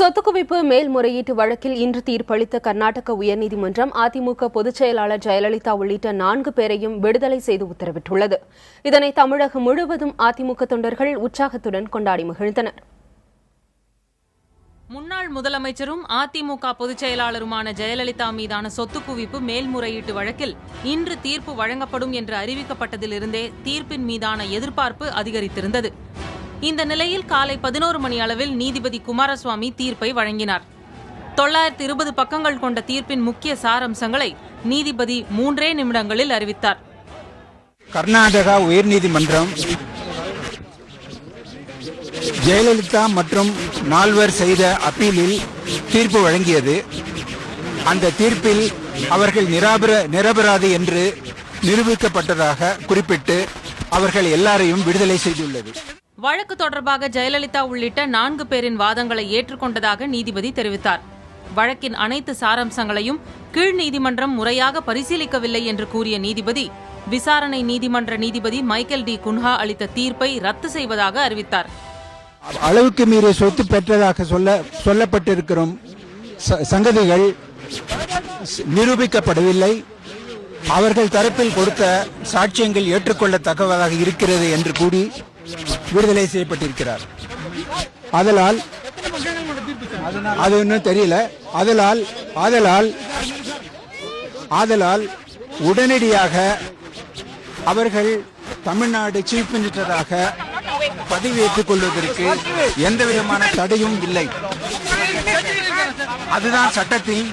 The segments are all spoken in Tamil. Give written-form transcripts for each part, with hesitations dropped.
சொத்து குவிப்பு மேல்முறையீட்டு வழக்கில் இன்று தீர்ப்பளித்த கர்நாடக உயர்நீதிமன்றம் அதிமுக பொதுச் செயலாளர் ஜெயலலிதா உள்ளிட்ட 4 பேரையும் விடுதலை செய்து உத்தரவிட்டுள்ளது. இதனை தமிழகம் முழுவதும் அதிமுக தொண்டர்கள் உற்சாகத்துடன் கொண்டாடி மகிழ்ந்தனர். முன்னாள் முதலமைச்சரும் அதிமுக பொதுச் செயலாளருமான ஜெயலலிதா மீதான சொத்து குவிப்பு மேல்முறையீட்டு வழக்கில் இன்று தீர்ப்பு வழங்கப்படும் என்று அறிவிக்கப்பட்டதிலிருந்தே தீர்ப்பின் மீதான எதிர்பார்ப்பு அதிகரித்திருந்தது. இந்த நிலையில் காலை 11 மணி அளவில் நீதிபதி குமாரசுவாமி தீர்ப்பை வழங்கினார். 920 பக்கங்கள் கொண்ட தீர்ப்பின் முக்கிய சாரம்சங்களை நீதிபதி 3 நிமிடங்களில் அறிவித்தார். கர்நாடகா உயர்நீதிமன்றம் ஜெயலலிதா மற்றும் 4 செய்த அப்பீலில் தீர்ப்பு வழங்கியது. அந்த தீர்ப்பில் அவர்கள் நிரபராதி என்று நிரூபிக்கப்பட்டதாக குறிப்பிட்டு அவர்கள் எல்லாரையும் விடுதலை செய்துள்ளது. வழக்கு தொடர்பாக ஜெயலலிதா உள்ளிட்ட 4 பேரின் வாதங்களை ஏற்றுக்கொண்டதாக நீதிபதி தெரிவித்தார். வழக்கின் அனைத்து சாரம்சங்களையும் கீழ் நீதிமன்றம் முறையாக பரிசீலிக்கவில்லை என்று கூறிய நீதிபதி விசாரணை நீதிமன்ற நீதிபதி மைக்கேல் டி குன்ஹா அளித்த தீர்ப்பை ரத்து செய்வதாக அறிவித்தார். அளவுக்கு மீறி சொத்து பெற்றதாக சொல்லப்பட்டிருக்கிற சங்கதிகள் நிரூபிக்கப்படவில்லை. அவர்கள் தரப்பில் கொடுத்த சாட்சியங்கள் ஏற்றுக்கொள்ளத்தக்கதாக இருக்கிறது என்று கூறி விடுதலை செய்யப்பட்டிருக்கிறார். அதனால் அது இன்னும் தெரியல. ஆதலால் உடனடியாக அவர்கள் தமிழ்நாடு சீஃப் மினிஸ்டராக பதவியேற்றுக் கொள்வதற்கு எந்த விதமான தடையும் இல்லை. அதுதான் சட்டத்தில்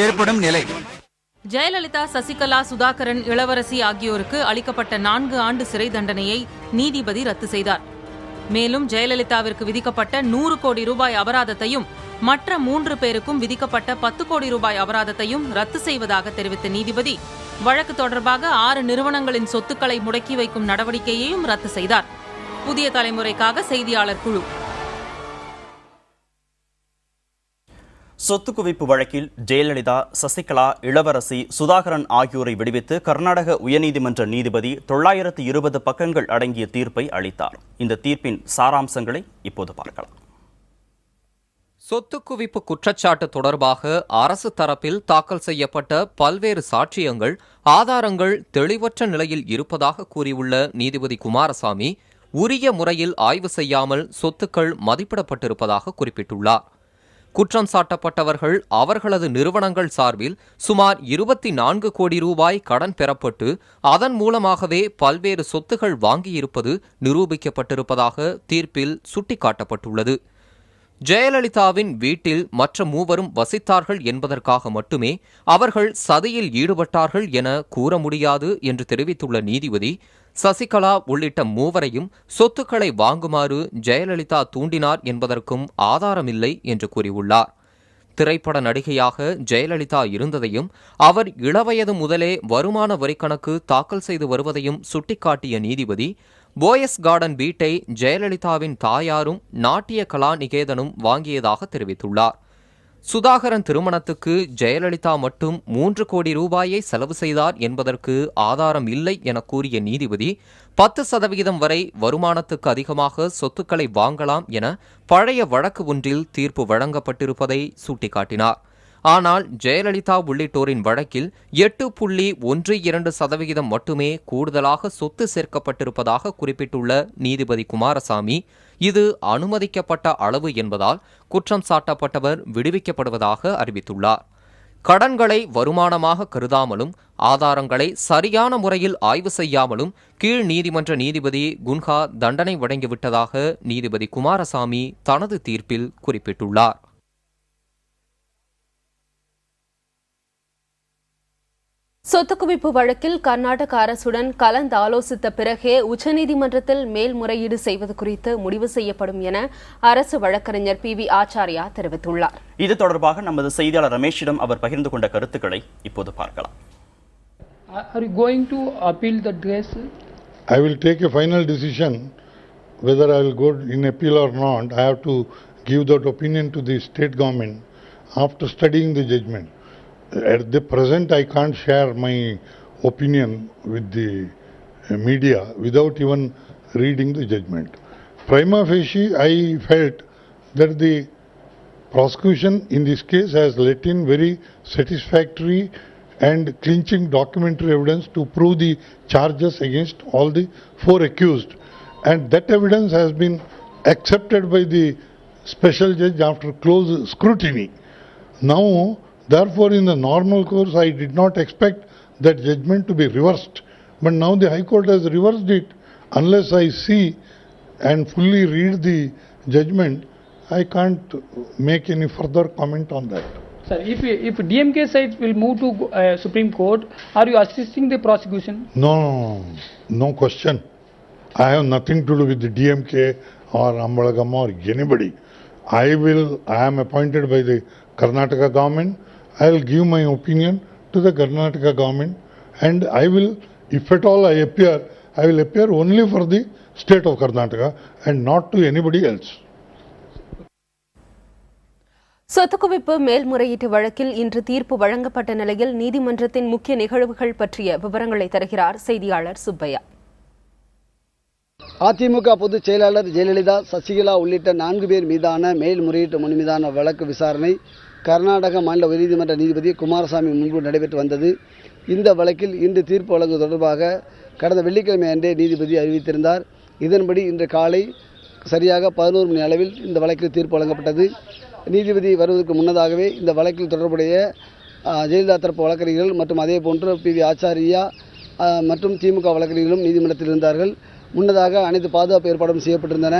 ஏற்படும் நிலை. ஜெயலலிதா, சசிகலா, சுதாகரன், இளவரசி ஆகியோருக்கு அளிக்கப்பட்ட 4 ஆண்டு சிறை தண்டனையை நீதிபதி ரத்து செய்தார். மேலும் ஜெயலலிதாவிற்கு விதிக்கப்பட்ட 100 கோடி ரூபாய் அபராதத்தையும் மற்ற 3 பேருக்கும் விதிக்கப்பட்ட 10 கோடி ரூபாய் அபராதத்தையும் ரத்து செய்வதாக தெரிவித்த நீதிபதி வழக்கு தொடர்பாக 6 நிறுவனங்களின் சொத்துக்களை முடக்கி வைக்கும் நடவடிக்கையையும் ரத்து செய்தார். புதிய தலைமுறைக்காக செய்தியாளர் குழு. சொத்து குவிப்பு வழக்கில் ஜெயலலிதா, சசிகலா, இளவரசி, சுதாகரன் ஆகியோரை விடுவித்து கர்நாடக உயர்நீதிமன்ற நீதிபதி 920 பக்கங்கள் அடங்கிய தீர்ப்பை அளித்தார். இந்த தீர்ப்பின் சாராம்சங்களை இப்போது பார்க்கலாம். சொத்து குவிப்பு குற்றச்சாட்டு தொடர்பாக அரசு தரப்பில் தாக்கல் செய்யப்பட்ட பல்வேறு சாட்சியங்கள், ஆதாரங்கள் தெளிவற்ற நிலையில் இருப்பதாக கூறியுள்ள நீதிபதி குமாரசாமி, உரிய முறையில் ஆய்வு செய்யாமல் சொத்துக்கள் மதிப்பிடப்பட்டிருப்பதாக குறிப்பிட்டுள்ளார். குற்றம் சாட்டப்பட்டவர்கள் அவர்களது நிறுவனங்கள் சார்பில் சுமார் 24 கோடி ரூபாய் கடன் பெறப்பட்டு அதன் மூலமாகவே பல்வேறு சொத்துகள் வாங்கியிருப்பது நிரூபிக்கப்பட்டிருப்பதாக தீர்ப்பில் சுட்டிக்காட்டப்பட்டுள்ளது. ஜெயலலிதாவின் வீட்டில் மற்ற 3 வசித்தார்கள் என்பதற்காக மட்டுமே அவர்கள் சதியில் ஈடுபட்டார்கள் என கூற முடியாது என்று தெரிவித்துள்ள நீதிபதி, சசிகலா உள்ளிட்ட 3 சொத்துக்களை வாங்குமாறு ஜெயலலிதா தூண்டினார் என்பதற்கும் ஆதாரமில்லை என்று கூறியுள்ளார். திரைப்பட நடிகையாக ஜெயலலிதா இருந்ததையும் அவர் இளவயது முதலே வருமான வரிக்கணக்கு தாக்கல் செய்து வருவதையும் சுட்டிக்காட்டிய நீதிபதி, போயஸ் கார்டன் வீட்டை ஜெயலலிதாவின் தாயாரும் நாட்டிய கலா நிகேதனும் வாங்கியதாக தெரிவித்துள்ளார். சுதாகரன் திருமணத்துக்கு ஜெயலலிதா மட்டும் 3 கோடி ரூபாயை செலவு செய்தார் என்பதற்கு ஆதாரம் இல்லை என கூறிய நீதிபதி, 10% வரை வருமானத்துக்கு அதிகமாக சொத்துக்களை வாங்கலாம் என பழைய வழக்கு ஒன்றில் தீர்ப்பு வழங்கப்பட்டிருப்பதை சுட்டிக்காட்டினார். ஆனால் ஜெயலலிதா உள்ளிட்டோரின் வழக்கில் 8.12% மட்டுமே கூடுதலாக சொத்து சேர்க்கப்பட்டிருப்பதாக குறிப்பிட்டுள்ள நீதிபதி குமாரசாமி, இது அனுமதிக்கப்பட்ட அளவு என்பதால் குற்றம் சாட்டப்பட்டவர் விடுவிக்கப்படுவதாக அறிவித்துள்ளார். கடன்களை வருமானமாக கருதாமலும் ஆதாரங்களை சரியான முறையில் ஆய்வு செய்யாமலும் கீழ் நீதிமன்ற நீதிபதி குன்ஹா தண்டனை வழங்கிவிட்டதாக நீதிபதி குமாரசாமி தனது தீர்ப்பில் குறிப்பிட்டுள்ளார். சொத்து குவிப்பு வழக்கில் கர்நாடக அரசுடன் கலந்தாலோசித்த பிறகே உச்சநீதிமன்றத்தில் மேல்முறையீடு செய்வது குறித்து முடிவு செய்யப்படும் என அரசு வழக்கறிஞர் PV ஆச்சாரியா தெரிவித்துள்ளார். இது தொடர்பாக நமது செய்தியாளர் ரமேஷிடம் அவர் பகிர்ந்து கொண்ட கருத்துக்களை இப்போது பார்க்கலாம். Are you going to appeal the case? I will take a final decision whether I will go in appeal or not. I have to give that opinion to the state government after studying the judgment. At the present, I can't share my opinion with the media without even reading the judgment. Prima facie, I felt that the prosecution in this case has let in very satisfactory and clinching documentary evidence to prove the charges against all the 4 accused. And that evidence has been accepted by the special judge after close scrutiny. Now, therefore, in the normal course, I did not expect that judgment to be reversed. But now the High Court has reversed it. Unless I see and fully read the judgment, I can't make any further comment on that. Sir, if DMK side will move to Supreme Court, are you assisting the prosecution? No question. I have nothing to do with the DMK or Ambalagam or anybody. I am appointed by the Karnataka government. I will give my opinion to the Karnataka government, and I will, if at all I appear, I will appear only for the state of Karnataka and not to anybody else. சொத்து குவிப்பு மேல்முறையீட்டு வழக்கில் இன்று தீர்ப்பு வழங்கப்பட்ட நிலையில் நீதிமன்றத்தின் முக்கிய நிகழ்வுகள் பற்றிய விவரங்களை தருகிறார் செய்தியாளர் சுப்பையா. அதிமுக பொதுச் செயலாளர் ஜெயலலிதா, சசிகலா உள்ளிட்ட 4 பேர் மீதான மேல்முறையீட்டு மனு மீதான வழக்கு விசாரணை கர்நாடக மாநில உயர்நீதிமன்ற நீதிபதி குமாரசாமி முன்பு நடைபெற்று வந்தது. இந்த வழக்கில் இன்று தீர்ப்பு வழங்குவது தொடர்பாக கடந்த வெள்ளிக்கிழமை அன்றே நீதிபதி அறிவித்திருந்தார். இதன்படி இன்று காலை சரியாக 11 மணி அளவில் இந்த வழக்கில் தீர்ப்பு வழங்கப்பட்டது. நீதிபதி வருவதற்கு முன்னதாகவே இந்த வழக்கில் தொடர்புடைய ஜெயலலிதா தரப்பு வழக்கறிஞர்கள் மற்றும் அதே போன்று பி.வி. ஆச்சாரியா மற்றும் திமுக வழக்கறிஞர்களும் நீதிமன்றத்தில் இருந்தார்கள். முன்னதாக அனைத்து பாதுகாப்பு ஏற்பாடும் செய்யப்பட்டிருந்தன.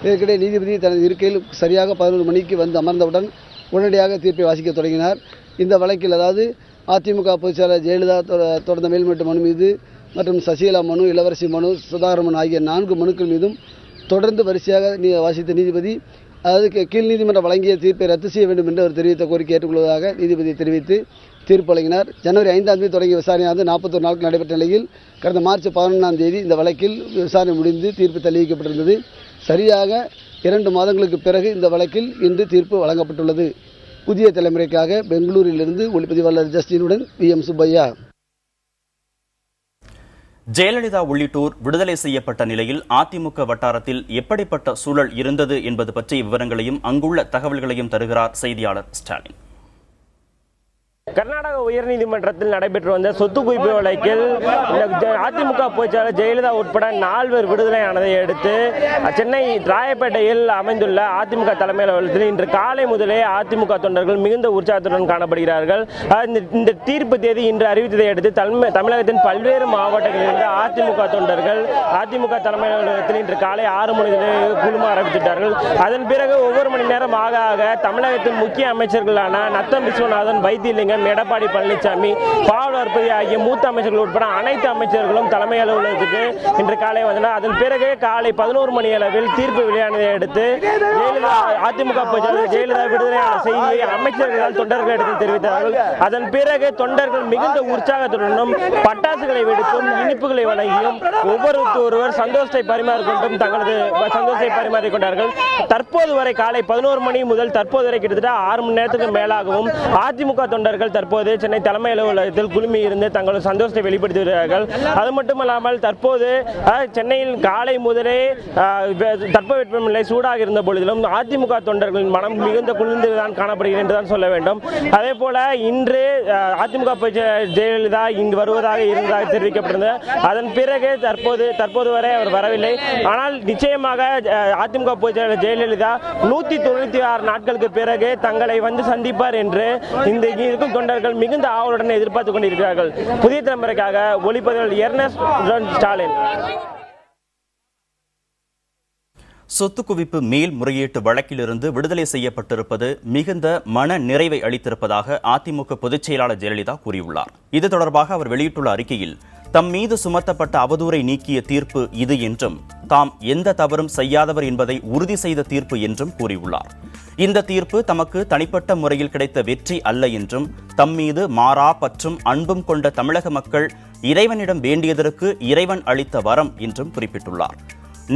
இதற்கிடையே நீதிபதி தனது இருக்கையில் சரியாக 11 மணிக்கு வந்து அமர்ந்தவுடன் உடனடியாக தீர்ப்பை வாசிக்க தொடங்கினார். இந்த வழக்கில் அதாவது அதிமுக பொதுச் செயலாளர் ஜெயலலிதா தொடர்ந்த மேல்முறையீட்டு மனு மீது மற்றும் சசிகலா மனு, இளவரசி மனு, சுதாகரன் மனு ஆகிய 4 மனுக்கள் மீதும் தொடர்ந்து வரிசையாக வாசித்த நீதிபதி அதாவது கீழ் நீதிமன்றம் வழங்கிய தீர்ப்பை ரத்து செய்ய வேண்டும் என்று அவர் தெரிவித்த கோரிக்கை ஏற்றுக்கொள்வதாக நீதிபதி தெரிவித்து தீர்ப்பு வழங்கினார். ஜனவரி 5ஆம் தேதி தொடங்கிய விசாரணையானது 41 நாட்கள் நடைபெற்ற நிலையில் கடந்த மார்ச் 11ஆம் தேதி இந்த வழக்கில் விசாரணை முடிந்து தீர்ப்பு தள்ளி வைக்கப்பட்டிருந்தது. சரியாக 2 மாதங்களுக்கு பிறகு இந்த வழக்கில் இன்று தீர்ப்பு வழங்கப்பட்டுள்ளது. புதிய தலைமுறைக்காக பெங்களூரிலிருந்து ஒளிப்பதிவாளர் ஜஸ்டினுடன் VM சுப்பையா. ஜெயலலிதா உள்ளிட்டோர் விடுதலை செய்யப்பட்ட நிலையில் அதிமுக வட்டாரத்தில் எப்படிப்பட்ட சூழல் இருந்தது என்பது பற்றிய விவரங்களையும் அங்குள்ள தகவல்களையும் தருகிறார் செய்தியாளர் ஸ்டாலின். கர்நாடக உயர்நீதிமன்றத்தில் நடைபெற்று வந்த சொத்து குவிப்பு வழக்கில் அதிமுக பொதுச்செயலாளர் ஜெயலலிதா உட்பட 4 பேர் விடுதலையானதை அடுத்து சென்னை ராயப்பேட்டையில் அமைந்துள்ள அதிமுக தலைமை அலுவலகத்தில் இன்று காலை முதலே அதிமுக தொண்டர்கள் மிகுந்த உற்சாகத்துடன் காணப்படுகிறார்கள். இந்த தீர்ப்பு தேதி இன்று அறிவித்ததை அடுத்து தமிழகத்தின் பல்வேறு மாவட்டங்களிலிருந்து அதிமுக தொண்டர்கள் அதிமுக தலைமை அலுவலகத்தில் இன்று காலை 6 மணி குழும ஆரம்பித்துட்டார்கள். அதன் பிறகு ஒவ்வொரு மணி நேரம் ஆக ஆக தமிழகத்தின் முக்கிய அமைச்சர்களான நத்தம் விஸ்வநாதன், வைத்தியலிங்கம், எடப்பாடி பழனிசாமி, பாவலர்பதி ஆகிய மூத்த அமைச்சர்கள் உட்பட அனைத்து அமைச்சர்களும் தலைமை அலுவலகத்துக்கு இன்று காலை வந்தனர். அதன் பிறகு காலை 11 மணி அளவில் தீர்ப்பு வெளியானதை அடுத்து அதிமுக ஜெயலலிதா விடுதலையான செய்தியை அமைச்சர்கள் தொண்டர்களிடத்தில் தெரிவித்தார்கள். அதன் பிறகு தொண்டர்கள் மிகுந்த உற்சாகத்துடனும் பட்டாசுகளை வெடித்தும் இனிப்புகளை வழங்கியும் ஒவ்வொருவர் சந்தோஷத்தை பரிமாறிக்கொண்டும் தங்களது சந்தோஷத்தை பரிமாறிக்கொண்டார்கள். தற்போது வரை காலை 11 மணி முதல் தற்போது வரை கிட்டத்தட்ட 6 மணி நேரத்துக்கு மேலாகவும் அதிமுக தொண்டர்கள் தற்போது சென்னை தலைமை அலுவலகத்தில் குழுமி இருந்து தங்களது சந்தோஷத்தை வெளிப்படுத்தி வருகிறார்கள். அது மட்டுமல்லாமல் தற்போது சென்னையில் காலை முதலே தட்பவெப்பநிலை சூடாக இருந்த பொழுதிலும் அதிமுக தொண்டர்களின் மனம் மிகுந்த குளிர்ந்துதான் காணப்படுகிறது என்றுதான் சொல்ல வேண்டும். அதே போல இன்று அதிமுக ஜெயலலிதா இங்கு வருவதாக இருந்ததாக தெரிவிக்கப்பட்டிருந்தது. அதன் பிறகு தற்போது வரை அவர் வரவில்லை. ஆனால் நிச்சயமாக அதிமுக பொதுச்செயலாளர் ஜெயலலிதா 196 நாட்களுக்கு பிறகு தங்களை வந்து சந்திப்பார் என்று இந்த இருக்கும் தொண்டர்கள் மிகுந்த ஆவலுடன் எதிர்பார்த்துக் கொண்டிருக்கிறார்கள். புதிய தலைமுறைக்காக ஒளிப்பதிவாளர் எர்னஸ்ட் ஸ்டாலின். சொத்து குவிப்பு மேல்முறையீட்டு வழக்கிலிருந்து விடுதலை செய்யப்பட்டிருப்பது மிகுந்த மன நிறைவை அளித்திருப்பதாக அதிமுக பொதுச் செயலாளர் ஜெயலலிதா கூறியுள்ளார். இது தொடர்பாக அவர் வெளியிட்டுள்ள அறிக்கையில் தம் மீது சுமத்தப்பட்ட அவதூறை நீக்கிய தீர்ப்பு இது என்றும் தாம் எந்த தவறும் செய்யாதவர் என்பதை உறுதி செய்த தீர்ப்பு என்றும் கூறியுள்ளார். இந்த தீர்ப்பு தமக்கு தனிப்பட்ட முறையில் கிடைத்த வெற்றி அல்ல என்றும் தம் மீது மாறா பற்றும் அன்பும் கொண்ட தமிழக மக்கள் இறைவனிடம் வேண்டியதற்கு இறைவன் அளித்த வரம் என்றும் குறிப்பிட்டுள்ளார்.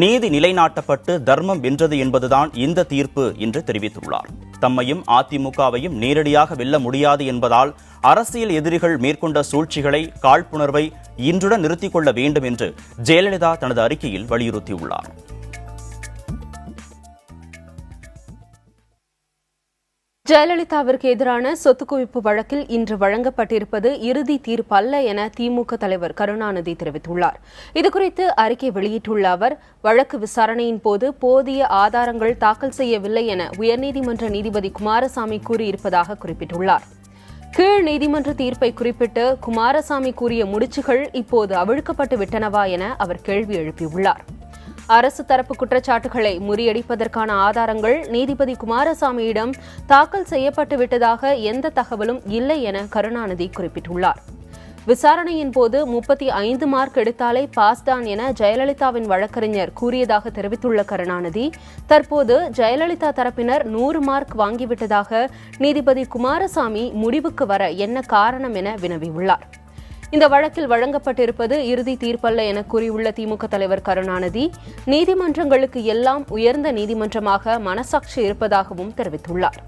நீதி நிலைநாட்டப்பட்டு தர்மம் வென்றது என்பதுதான் இந்த தீர்ப்பு என்று தெரிவித்துள்ளார். தம்மையும் அதிமுகவையும் நேரடியாக வெல்ல முடியாது என்பதால் அரசியல் எதிரிகள் மேற்கொண்ட சூழ்ச்சிகளை, காழ்ப்புணர்வை இன்றுடன் நிறுத்திக் கொள்ள வேண்டும் என்று ஜெயலலிதா தனது அறிக்கையில் வலியுறுத்தியுள்ளார். ஜெயலலிதாவிற்கு எதிரான சொத்து குவிப்பு வழக்கில் இன்று வழங்கப்பட்டிருப்பது இறுதி தீர்ப்பல்ல என திமுக தலைவர் கருணாநிதி தெரிவித்துள்ளார். இதுகுறித்து அறிக்கை வெளியிட்டுள்ள அவர், வழக்கு விசாரணையின் போது போதிய ஆதாரங்கள் தாக்கல் செய்யவில்லை என உயர்நீதிமன்ற நீதிபதி குமாரசாமி கூறியிருப்பதாக குறிப்பிட்டுள்ளார். கீழ் நீதிமன்ற தீர்ப்பை குறிப்பிட்டு குமாரசாமி கூறிய முடிச்சுகள் இப்போது அவிழ்க்கப்பட்டு விட்டனவா என அவர் கேள்வி எழுப்பியுள்ளார். அரசு தரப்பு குற்றச்சாட்டுகளை முறியடிப்பதற்கான ஆதாரங்கள் நீதிபதி குமாரசாமியிடம் தாக்கல் செய்யப்பட்டு விட்டதாக எந்த தகவலும் இல்லை என கருணாநிதி குறிப்பிட்டுள்ளார். விசாரணையின் போது 35 மார்க் எடுத்தாலே பாஸ்தான் என ஜெயலலிதாவின் வழக்கறிஞர் கூறியதாக தெரிவித்துள்ள கருணாநிதி, தற்போது ஜெயலலிதா தரப்பினர் 100 மார்க் வாங்கிவிட்டதாக நீதிபதி குமாரசாமி முடிவுக்கு வர என்ன காரணம் என வினவியுள்ளார். இந்த வழக்கில் வழங்கப்பட்டிருப்பது இறுதி தீர்ப்பல்ல என கூறியுள்ள திமுக தலைவர் கருணாநிதி, நீதிமன்றங்களுக்கு எல்லாம் உயர்ந்த நீதிமன்றமாக மனசாட்சி இருப்பதாகவும் தெரிவித்துள்ளார்.